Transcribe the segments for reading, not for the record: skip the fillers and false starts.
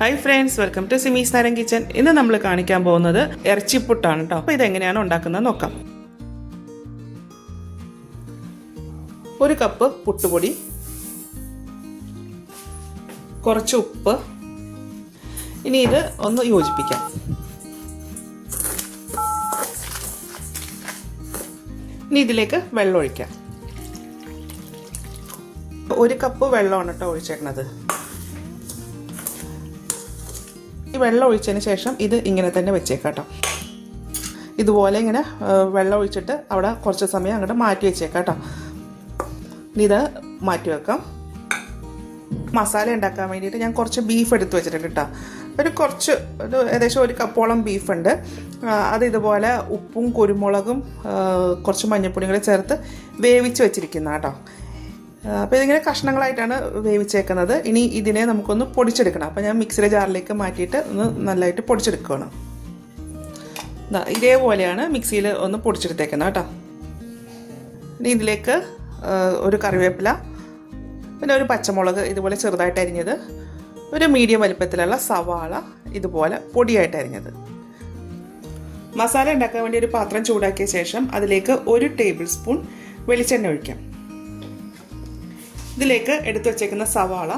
Hi friends, welcome to Simi's Naran kitchen. ഇന്ന് നമ്മൾ കാണിക്കാൻ പോകുന്നത് ഇറച്ചിപ്പുട്ടാണ് കേട്ടോ. അപ്പോൾ ഇതെങ്ങനെയാണ് ഉണ്ടാക്കുന്നത് നോക്കാം. ഒരു കപ്പ് പുട്ടുപൊടി, കുറച്ച് ഉപ്പ്. ഇനി ഇത് ഒന്ന് യോജിപ്പിക്കാം. ഇനി ഇതിലേക്ക് വെള്ളം ഒഴിക്കാം. ഒരു കപ്പ് വെള്ളമാണ് കേട്ടോ ഒഴിച്ചേക്കണത്. ഈ വെള്ളം ഒഴിച്ചതിന് ശേഷം ഇത് ഇങ്ങനെ തന്നെ വെച്ചേക്കാം കേട്ടോ. ഇതുപോലെ ഇങ്ങനെ വെള്ളം ഒഴിച്ചിട്ട് അവിടെ കുറച്ച് സമയം അങ്ങോട്ട് മാറ്റി വെച്ചേക്കാം കേട്ടോ. ഇത് മാറ്റി വെക്കാം. മസാല ഉണ്ടാക്കാൻ വേണ്ടിയിട്ട് ഞാൻ കുറച്ച് ബീഫ് എടുത്ത് വെച്ചിട്ടുണ്ട് കേട്ടോ. ഒരു ഏകദേശം ഒരു കപ്പോളം ബീഫുണ്ട്. അത് ഇതുപോലെ ഉപ്പും കുരുമുളകും കുറച്ച് മഞ്ഞൾപ്പൊടിയും കൂടെ ചേർത്ത് വേവിച്ച് വെച്ചിരിക്കുന്ന കേട്ടോ. അപ്പോൾ ഇതിങ്ങനെ കഷ്ണങ്ങളായിട്ടാണ് വേവിച്ചേക്കുന്നത്. ഇനി ഇതിനെ നമുക്കൊന്ന് പൊടിച്ചെടുക്കണം. അപ്പോൾ ഞാൻ മിക്സിയുടെ ജാറിലേക്ക് മാറ്റിയിട്ട് ഒന്ന് നല്ലതായിട്ട് പൊടിച്ചെടുക്കുകയാണ്. ഇതേപോലെയാണ് മിക്സിയിൽ ഒന്ന് പൊടിച്ചെടുത്തേക്കുന്നത് കേട്ടോ. ഇനി ഇതിലേക്ക് ഒരു കറിവേപ്പില, പിന്നെ ഒരു പച്ചമുളക് ഇതുപോലെ ചെറുതായിട്ട് അരിഞ്ഞത്, ഒരു മീഡിയം വലിപ്പത്തിലുള്ള സവാള ഇതുപോലെ പൊടിയായിട്ട് അരിഞ്ഞത്. മസാല ഉണ്ടാക്കാൻ വേണ്ടി ഒരു പാത്രം ചൂടാക്കിയ ശേഷം അതിലേക്ക് 1 ടേബിൾ സ്പൂൺ വെളിച്ചെണ്ണ ഒഴിക്കാം. ഇതിലേക്ക് എടുത്തു വച്ചേക്കുന്ന സവാള,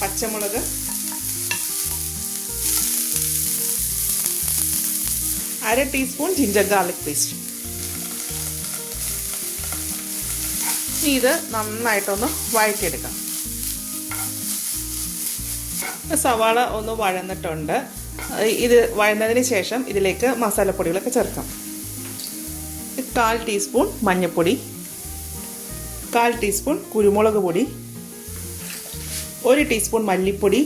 പച്ചമുളക്, അര ടീസ്പൂൺ ജിഞ്ചർ ഗാർലിക് പേസ്റ്റ്. ഇത് നന്നായിട്ടൊന്ന് വഴറ്റിയെടുക്കാം. സവാള ഒന്ന് വഴന്നിട്ടുണ്ട്. ഇത് വഴന്നതിന് ശേഷം ഇതിലേക്ക് മസാലപ്പൊടികളൊക്കെ ചേർക്കാം. 1/4 ടീസ്പൂൺ മഞ്ഞൾപ്പൊടി, 1/4 ടീസ്പൂൺ കുരുമുളക് പൊടി, 1 ടീസ്പൂൺ മല്ലിപ്പൊടി,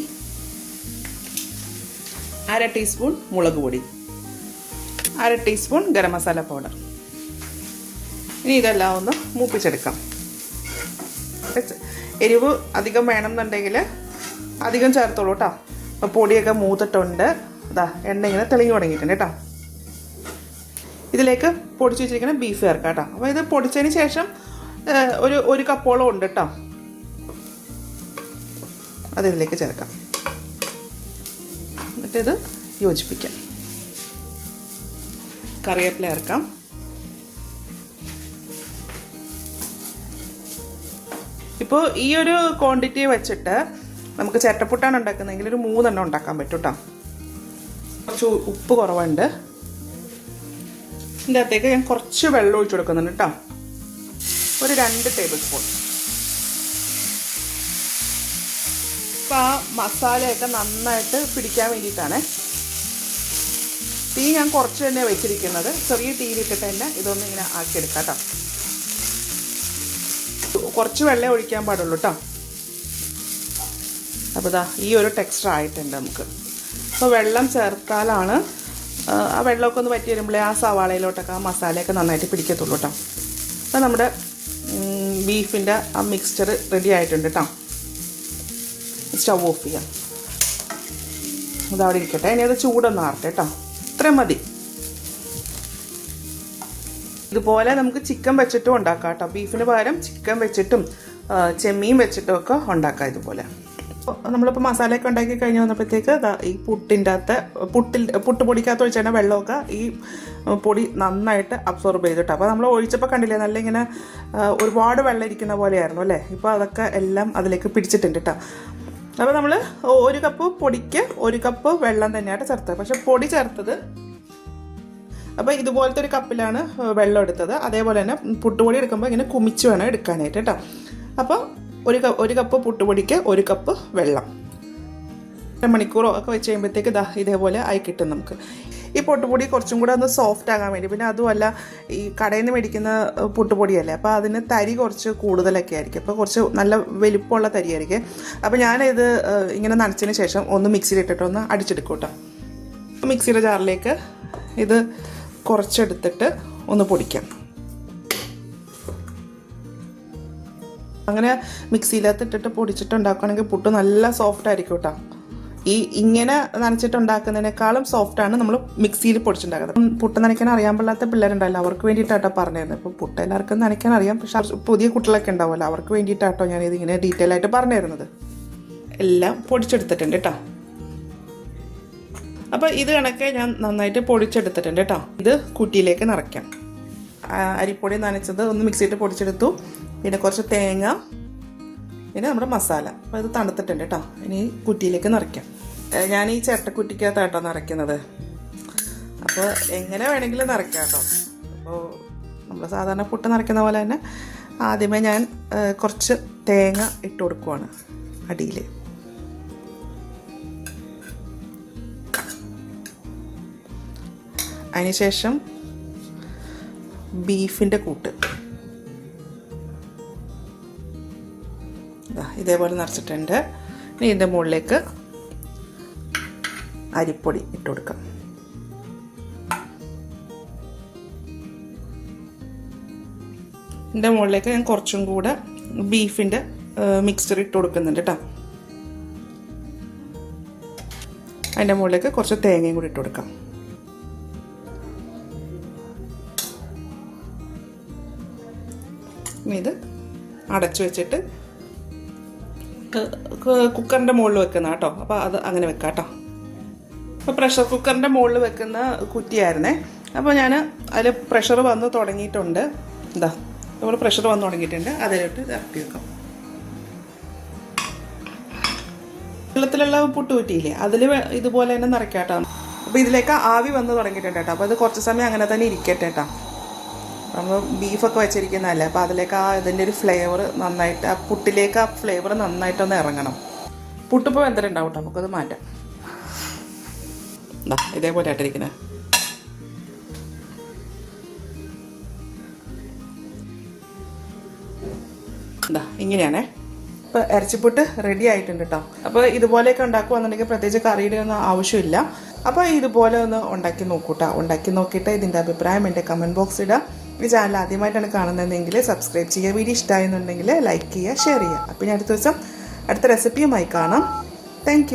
അര ടീസ്പൂൺ മുളക് പൊടി, അര ടീസ്പൂൺ ഗരം മസാല പൗഡർ. ഇനി ഇതെല്ലാം ഒന്ന് മൂപ്പിച്ചെടുക്കാം. എരിവ് അധികം വേണമെന്നുണ്ടെങ്കിൽ അധികം ചേർത്തോളൂ കേട്ടോ. അപ്പോൾ പൊടിയൊക്കെ മൂത്തിട്ടുണ്ട്. എണ്ണ ഇങ്ങനെ തെളിഞ്ഞു തുടങ്ങിയിട്ടുണ്ട് കേട്ടോ. ഇതിലേക്ക് പൊടിച്ച് വെച്ചിരിക്കുന്ന ബീഫ് ചേർക്കാം കേട്ടോ. അപ്പോൾ ഇത് പൊടിച്ചതിന് ശേഷം ഒരു കപ്പോളം ഉണ്ട് കേട്ടോ. അതിലേക്ക് ചേർക്കാം. എന്നിട്ടിത് യോജിപ്പിക്കാം. കറിവേപ്പില ചേർക്കാം. ഇപ്പോൾ ഈ ഒരു ക്വാണ്ടിറ്റി വെച്ചിട്ട് നമുക്ക് ചിരട്ടപ്പുട്ടാണ് ഉണ്ടാക്കുന്നതെങ്കിൽ ഒരു 3 എണ്ണം ഉണ്ടാക്കാൻ പറ്റും കേട്ടോ. കുറച്ച് ഉപ്പ് കുറവുണ്ട്. ഇതിൻ്റെ അകത്തേക്ക് ഞാൻ കുറച്ച് വെള്ളം ഒഴിച്ചു കൊടുക്കുന്നുണ്ട് കേട്ടോ. ഒരു 2 ടേബിൾ സ്പൂൺ. അപ്പോൾ ആ മസാലയൊക്കെ നന്നായിട്ട് പിടിക്കാൻ വേണ്ടിയിട്ടാണ്. തീ ഞാൻ കുറച്ച് തന്നെ വെച്ചിരിക്കുന്നത്. ചെറിയ തീയിലിട്ടിട്ട് തന്നെ ഇതൊന്നും ഇങ്ങനെ ആക്കിയെടുക്കാം കേട്ടോ. കുറച്ച് വെള്ളം ഒഴിക്കാൻ പാടുള്ളൂ കേട്ടോ. അപ്പോൾ ഈ ഒരു ടെക്സ്ചർ ആയിട്ടുണ്ട് നമുക്ക്. അപ്പോൾ വെള്ളം ചേർത്താലാണ് ആ വെള്ളമൊക്കെ ഒന്ന് വറ്റി വരുമ്പോഴേ ആ സവാളയിലോട്ടൊക്കെ ആ മസാലയൊക്കെ നന്നായിട്ട് പിടിക്കത്തുള്ളൂ കേട്ടോ. അപ്പോൾ നമ്മുടെ ബീഫിൻ്റെ ആ മിക്സ്ചർ റെഡി ആയിട്ടുണ്ട് കേട്ടോ. സ്റ്റവ് ഓഫ് ചെയ്യാം. അതവിടെ ഇരിക്കട്ടെ. ഇനി അത് ചൂടൊന്ന് ആറട്ടെ കേട്ടോ. ഇത്രയും മതി. ഇതുപോലെ നമുക്ക് ചിക്കൻ വെച്ചിട്ടും ഉണ്ടാക്കാം കേട്ടോ. ബീഫിന് പകരം ചിക്കൻ വെച്ചിട്ടും ചെമ്മീൻ വെച്ചിട്ടും ഒക്കെ ഉണ്ടാക്കാം ഇതുപോലെ. നമ്മളിപ്പോൾ മസാലയൊക്കെ ഉണ്ടാക്കി കഴിഞ്ഞ് വന്നപ്പോഴത്തേക്ക് ഈ പുട്ടിൻ്റെ അകത്ത് പുട്ടുപൊടിക്കകത്ത് ഒഴിച്ചാൽ വെള്ളമൊക്കെ ഈ പൊടി നന്നായിട്ട് അബ്സോർബ് ചെയ്തിട്ട്. അപ്പോൾ നമ്മൾ ഒഴിച്ചപ്പോൾ കണ്ടില്ലേ, നല്ല ഇങ്ങനെ ഒരുപാട് വെള്ളം ഇരിക്കുന്ന പോലെയായിരുന്നു അല്ലേ. ഇപ്പോൾ അതൊക്കെ എല്ലാം അതിലേക്ക് പിടിച്ചിട്ടുണ്ട് കേട്ടോ. അപ്പോൾ നമ്മൾ 1 കപ്പ് പൊടിക്ക് 1 കപ്പ് വെള്ളം തന്നെയായിട്ട് ചേർത്തത്. പക്ഷെ പൊടി ചേർത്തത് അപ്പോൾ ഇതുപോലത്തെ ഒരു കപ്പിലാണ് വെള്ളം എടുത്തത്. അതേപോലെ തന്നെ പുട്ടുപൊടി എടുക്കുമ്പോൾ ഇങ്ങനെ കുമിച്ച് വേണം എടുക്കാനായിട്ട് കേട്ടോ. അപ്പോൾ ഒരു കപ്പ് പുട്ടുപൊടിക്ക് 1 കപ്പ് വെള്ളം. 1 മണിക്കൂറോ ഒക്കെ വെച്ച് കഴിയുമ്പോഴത്തേക്ക് ഇതേപോലെ ആയി കിട്ടും നമുക്ക്. ഈ പുട്ടുപൊടി കുറച്ചും കൂടെ ഒന്ന് സോഫ്റ്റ് ആകാൻ വേണ്ടി. പിന്നെ അതുമല്ല, ഈ കടയിൽ നിന്ന് മേടിക്കുന്ന പുട്ടുപൊടിയല്ലേ, അപ്പോൾ അതിന് തരി കുറച്ച് കൂടുതലൊക്കെ ആയിരിക്കും. അപ്പോൾ കുറച്ച് നല്ല വലിപ്പമുള്ള തരിയായിരിക്കും. അപ്പോൾ ഞാനിത് ഇങ്ങനെ നനച്ചതിന് ശേഷം ഒന്ന് മിക്സിയിലിട്ടിട്ടൊന്ന് അടിച്ചെടുക്കും കേട്ടോ. മിക്സിയുടെ ജാറിലേക്ക് ഇത് കുറച്ചെടുത്തിട്ട് ഒന്ന് പൊടിക്കാം. അങ്ങനെ മിക്സിയിലകത്ത് ഇട്ടിട്ട് പൊടിച്ചിട്ട് ഉണ്ടാക്കുകയാണെങ്കിൽ പുട്ട് നല്ല സോഫ്റ്റ് ആയിരിക്കും കേട്ടോ. ഇങ്ങനെ നനച്ചിട്ടുണ്ടാക്കുന്നതിനേക്കാളും സോഫ്റ്റാണ് നമ്മൾ മിക്സിയിൽ പൊടിച്ചുണ്ടാക്കുന്നത്. പുട്ട് നനയ്ക്കാൻ അറിയാൻ പാടില്ലാത്ത പിള്ളേരുണ്ടല്ലോ, അവർക്ക് വേണ്ടിയിട്ടാട്ടോ പറഞ്ഞിരുന്നത്. ഇപ്പോൾ പുട്ട് എല്ലാവർക്കും നനയ്ക്കാൻ അറിയാം, പക്ഷേ പുതിയ കുട്ടികളൊക്കെ ഉണ്ടാവുമല്ലോ, അവർക്ക് വേണ്ടിയിട്ടാട്ടോ ഞാനിതിങ്ങനെ ഡീറ്റെയിൽ ആയിട്ട് പറഞ്ഞു തരുന്നത്. എല്ലാം പൊടിച്ചെടുത്തിട്ടുണ്ട് കേട്ടോ. അപ്പോൾ ഇത് കണക്കെ ഞാൻ നന്നായിട്ട് പൊടിച്ചെടുത്തിട്ടുണ്ട് കേട്ടോ. ഇത് കുറ്റിയിലേക്ക് നിറയ്ക്കാം. അരിപ്പൊടി നനച്ചത് ഒന്ന് മിക്സിയിട്ട് പൊടിച്ചെടുത്തു. പിന്നെ കുറച്ച് തേങ്ങ, പിന്നെ നമ്മുടെ മസാല. അപ്പോൾ ഇത് തണുത്തിട്ടുണ്ട് കേട്ടോ. ഇനി കുറ്റിയിലേക്ക് നിറയ്ക്കാം. ഞാൻ ഈ ചിരട്ടക്കുറ്റിക്കകത്താട്ടോ നിറയ്ക്കുന്നത്. അപ്പോൾ എങ്ങനെ വേണമെങ്കിലും നിറയ്ക്കാം കേട്ടോ. അപ്പോൾ നമ്മൾ സാധാരണ പുട്ട് നിറയ്ക്കുന്ന പോലെ തന്നെ ആദ്യമേ ഞാൻ കുറച്ച് തേങ്ങ ഇട്ട് കൊടുക്കുവാണ് അടിയിൽ. അതിനുശേഷം ബീഫിൻ്റെ കൂട്ട് ഇതേപോലെ നിറച്ചിട്ടുണ്ട്. ഇനി ഇതിൻ്റെ മുകളിലേക്ക് അരിപ്പൊടി ഇട്ട് കൊടുക്കാം. ഇതിൻ്റെ മുകളിലേക്ക് ഞാൻ കുറച്ചും കൂടെ ബീഫിൻ്റെ മിക്സ്ചർ ഇട്ട് കൊടുക്കുന്നുണ്ട് കേട്ടോ. അതിൻ്റെ മുകളിലേക്ക് കുറച്ച് തേങ്ങയും കൂടി ഇട്ട് കൊടുക്കാം. ഇത് അടച്ചു വെച്ചിട്ട് കുക്കറിൻ്റെ മുകളിൽ വെക്കുന്ന കേട്ടോ. അപ്പോൾ അത് അങ്ങനെ വെക്കാം കേട്ടോ. അപ്പോൾ പ്രഷർ കുക്കറിൻ്റെ മുകളിൽ വെക്കുന്ന കുറ്റിയായിരുന്നേ. അപ്പോൾ ഞാൻ അതിൽ പ്രഷർ വന്ന് തുടങ്ങിയിട്ടുണ്ട്. എന്താ നമ്മൾ പ്രഷർ വന്ന് തുടങ്ങിയിട്ടുണ്ട്. അതിലോട്ട് ഇറക്കി വെക്കാം. വെള്ളത്തിലുള്ള പുട്ട് കുറ്റിയില്ലേ, അതിൽ ഇതുപോലെ തന്നെ നിറയ്ക്കാം കേട്ടോ. അപ്പോൾ ഇതിലേക്ക് ആവി വന്ന് തുടങ്ങിയിട്ടുണ്ട് കേട്ടോ. അപ്പോൾ അത് കുറച്ച് സമയം അങ്ങനെ തന്നെ ഇരിക്കട്ടെ കേട്ടോ. നമ്മൾ ബീഫൊക്കെ വെച്ചിരിക്കുന്നതല്ലേ, അപ്പോൾ അതിലേക്ക് ഇതിൻ്റെ ഒരു ഫ്ലേവർ നന്നായിട്ട്, ആ പുട്ടിലേക്ക് ആ ഫ്ലേവർ നന്നായിട്ടൊന്ന് ഇറങ്ങണം. പുട്ടിപ്പോൾ വെന്തിട്ടുണ്ടാവും കേട്ടോ. നമുക്കത് മാറ്റാം. എന്താ ഇതേപോലെ ആയിട്ടിരിക്കുന്നത്. എന്താ ഇങ്ങനെയാണേ. ഇപ്പോൾ ഇറച്ചിപ്പുട്ട് റെഡി ആയിട്ടുണ്ട് കേട്ടോ. അപ്പോൾ ഇതുപോലെയൊക്കെ ഉണ്ടാക്കുകയെന്നുണ്ടെങ്കിൽ പ്രത്യേകിച്ച് കറിയുടെ ഒന്നും ആവശ്യമില്ല. അപ്പോൾ ഇതുപോലെ ഒന്ന് ഉണ്ടാക്കി നോക്കൂട്ടോ. ഉണ്ടാക്കി നോക്കിയിട്ട് ഇതിൻ്റെ അഭിപ്രായം എൻ്റെ കമൻറ്റ് ബോക്സ് ഇടുക. ഈ ചാനൽ ആദ്യമായിട്ടാണ് കാണുന്നതെങ്കിൽ സബ്സ്ക്രൈബ് ചെയ്യുക. വീഡിയോ ഇഷ്ടമായെന്നുണ്ടെങ്കിൽ ലൈക്ക് ചെയ്യുക, ഷെയർ ചെയ്യുക. അപ്പോൾ ഇനി അടുത്ത ദിവസം അടുത്ത റെസിപ്പിയുമായി കാണാം. താങ്ക്